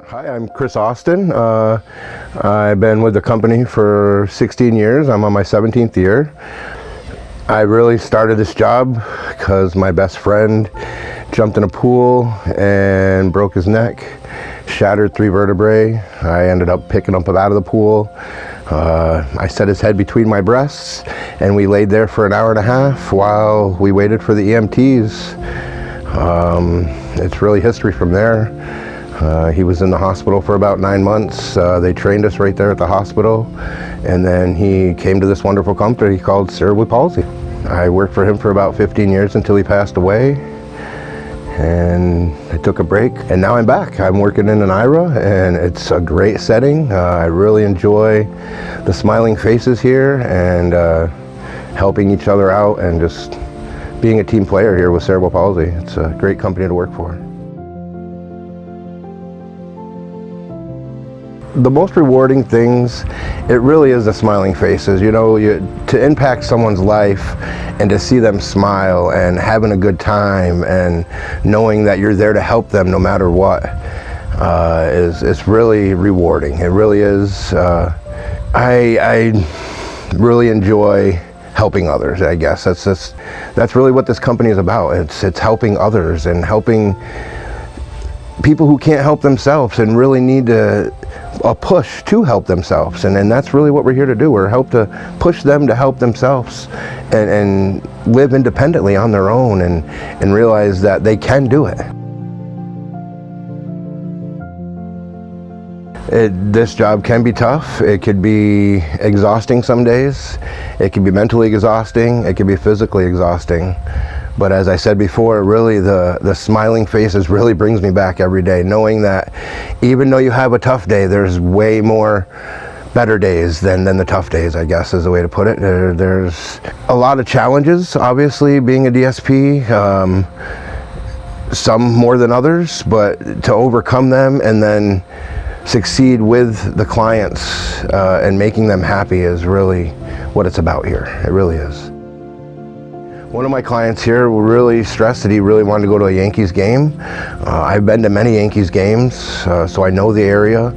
Hi, I'm Chris Austin. I've been with the company for 16 years. I'm on my 17th year. I really started this job because my best friend jumped in a pool and broke his neck, shattered 3 vertebrae. I ended up picking him up out of the pool. I set his head between my breasts and we laid there for an hour and a half while we waited for the EMTs. It's really history from there. He was in the hospital for about 9 months. They trained us right there at the hospital, and then he came to this wonderful company called cerebral palsy. I worked for him for about 15 years until he passed away, and I took a break, and now I'm back. I'm working in an IRA, and it's a great setting. I really enjoy the smiling faces here and helping each other out and just being a team player here with cerebral palsy. It's a great company to work for. The most rewarding things, it really is the smiling faces. You know, to impact someone's life and to see them smile and having a good time and knowing that you're there to help them no matter what, is really rewarding. It really is. I really enjoy helping others. I guess that's really what this company is about. It's helping others and helping people who can't help themselves and really need a push to help themselves, and that's really what we're here to do. We're help to push them to help themselves and live independently on their own and realize that they can do it. This job can be tough. It could be exhausting some days. It can be mentally exhausting. It can be physically exhausting. But as I said before, really the smiling faces really brings me back every day, knowing that even though you have a tough day, there's way more better days than the tough days, I guess is the way to put it. There's a lot of challenges, obviously, being a DSP, some more than others, but to overcome them and then succeed with the clients and making them happy is really what it's about here. It really is. One of my clients here really stressed that he really wanted to go to a Yankees game. I've been to many Yankees games, so I know the area.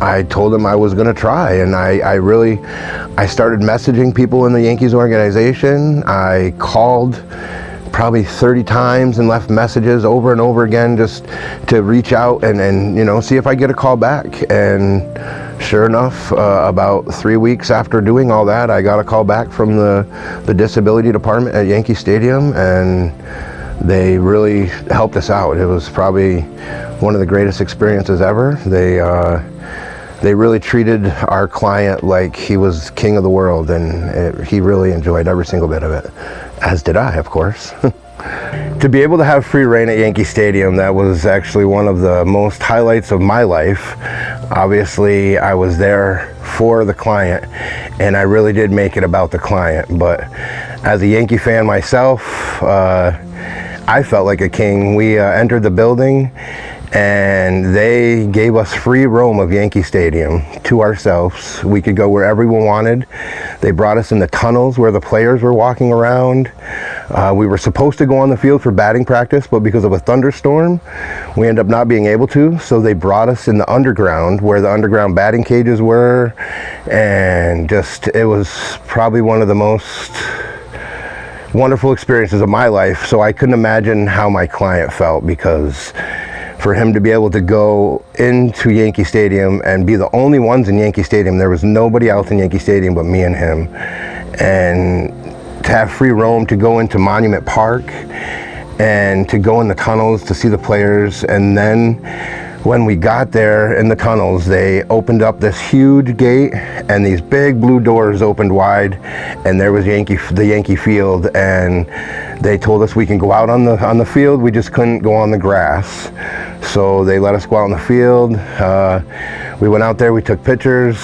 I told him I was going to try, and I started messaging people in the Yankees organization. I called probably 30 times and left messages over and over again just to reach out and you know, see if I get a call back. And sure enough, about 3 weeks after doing all that, I got a call back from the disability department at Yankee Stadium, and they really helped us out. It was probably one of the greatest experiences ever. They really treated our client like he was king of the world, and he really enjoyed every single bit of it, as did I, of course. To be able to have free reign at Yankee Stadium, that was actually one of the most highlights of my life. Obviously, I was there for the client, and I really did make it about the client. But as a Yankee fan myself, I felt like a king. We entered the building, and they gave us free roam of Yankee Stadium to ourselves. We could go wherever we wanted. They brought us in the tunnels where the players were walking around. We were supposed to go on the field for batting practice, but because of a thunderstorm, we ended up not being able to. So they brought us in the underground where the underground batting cages were, and it was probably one of the most wonderful experiences of my life. So I couldn't imagine how my client felt, because for him to be able to go into Yankee Stadium and be the only ones in Yankee Stadium, there was nobody else in Yankee Stadium but me and him, and to have free roam to go into Monument Park and to go in the tunnels to see the players. And then when we got there in the tunnels, they opened up this huge gate and these big blue doors opened wide, and there was the Yankee field, and they told us we can go out on the field, we just couldn't go on the grass. So they let us go out on the field. We went out there, we took pictures.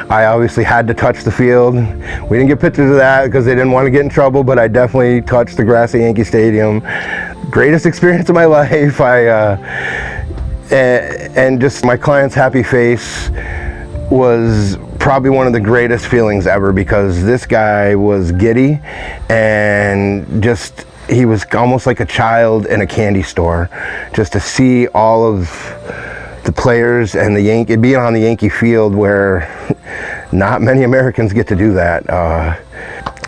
I obviously had to touch the field. We didn't get pictures of that because they didn't want to get in trouble, but I definitely touched the grass at Yankee Stadium. Greatest experience of my life. And just my client's happy face was probably one of the greatest feelings ever, because this guy was giddy and just he was almost like a child in a candy store, just to see all of the players and being on the Yankee field, where not many Americans get to do that.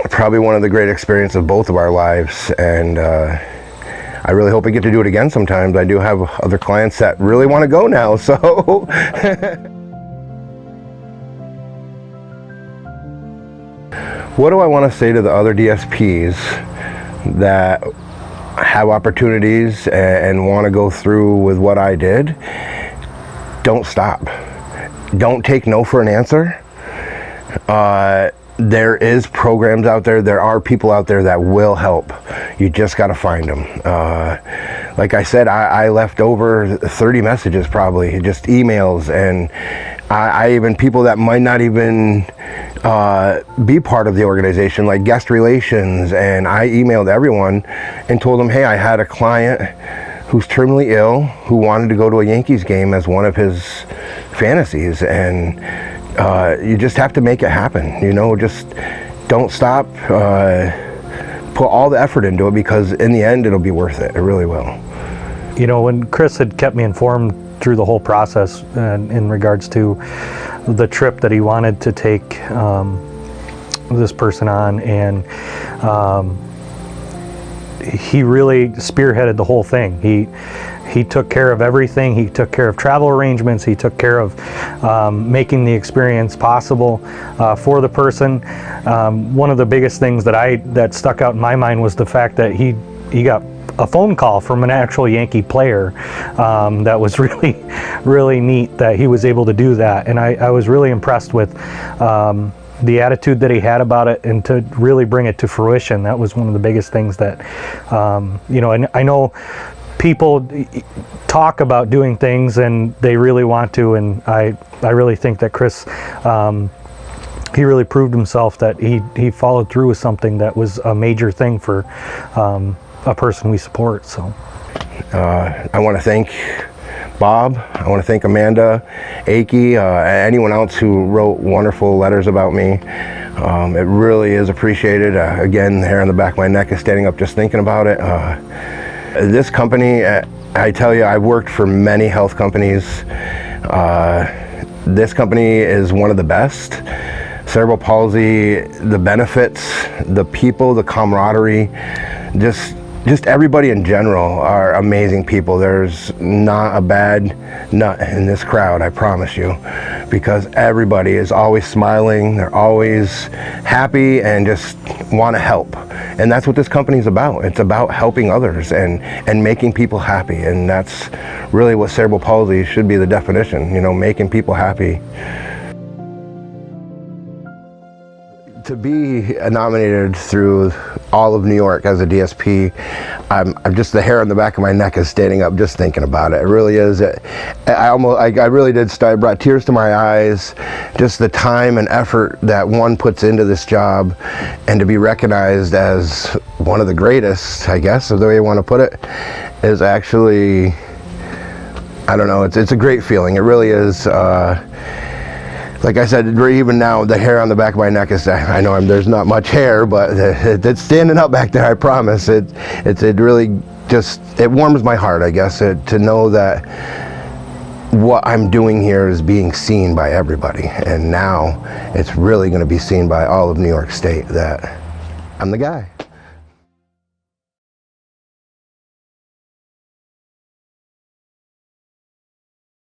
Probably one of the great experiences of both of our lives, and I really hope I get to do it again sometimes. I do have other clients that really want to go now, so. What do I want to say to the other DSPs that have opportunities and want to go through with what I did? Don't stop. Don't take no for an answer. There is programs out there. There are people out there that will help. You just got to find them. Like I said, I left over 30 messages, probably, just emails, and I even people that might not even be part of the organization, like guest relations, and I emailed everyone and told them, hey, I had a client who's terminally ill who wanted to go to a Yankees game as one of his fantasies, and you just have to make it happen. You know, just don't stop. Put all the effort into it, because in the end it'll be worth it. It really will. You know, when Chris had kept me informed through the whole process in regards to the trip that he wanted to take this person on, and he really spearheaded the whole thing. He took care of everything. He took care of travel arrangements. He took care of making the experience possible for the person. One of the biggest things that stuck out in my mind was the fact that he got a phone call from an actual Yankee player. That was really, really neat that he was able to do that. And I was really impressed with the attitude that he had about it, and to really bring it to fruition. That was one of the biggest things that, you know, and I know people talk about doing things and they really want to, and I really think that Chris, he really proved himself that he followed through with something that was a major thing for a person we support. So I want to thank Bob, I want to thank Amanda, Aki, anyone else who wrote wonderful letters about me. It really is appreciated. Again, the hair on the back of my neck is standing up just thinking about it. This company, I tell you, I've worked for many health companies. This company is one of the best. Cerebral palsy, the benefits, the people, the camaraderie, just everybody in general are amazing people. There's not a bad nut in this crowd, I promise you, because everybody is always smiling, they're always happy and just want to help. And that's what this company is about. It's about helping others and making people happy, and that's really what cerebral palsy should be, the definition, you know, making people happy. To be nominated through all of New York as a DSP, I'm just, the hair on the back of my neck is standing up just thinking about it. It really is. I really did start, brought tears to my eyes, just the time and effort that one puts into this job, and to be recognized as one of the greatest, I guess, is the way you want to put it, is actually, I don't know, it's a great feeling. It really is. Like I said, even now, the hair on the back of my neck is, I know there's not much hair, but it's standing up back there, I promise. It really just, it warms my heart, I guess, to know that what I'm doing here is being seen by everybody. And now it's really going to be seen by all of New York State that I'm the guy.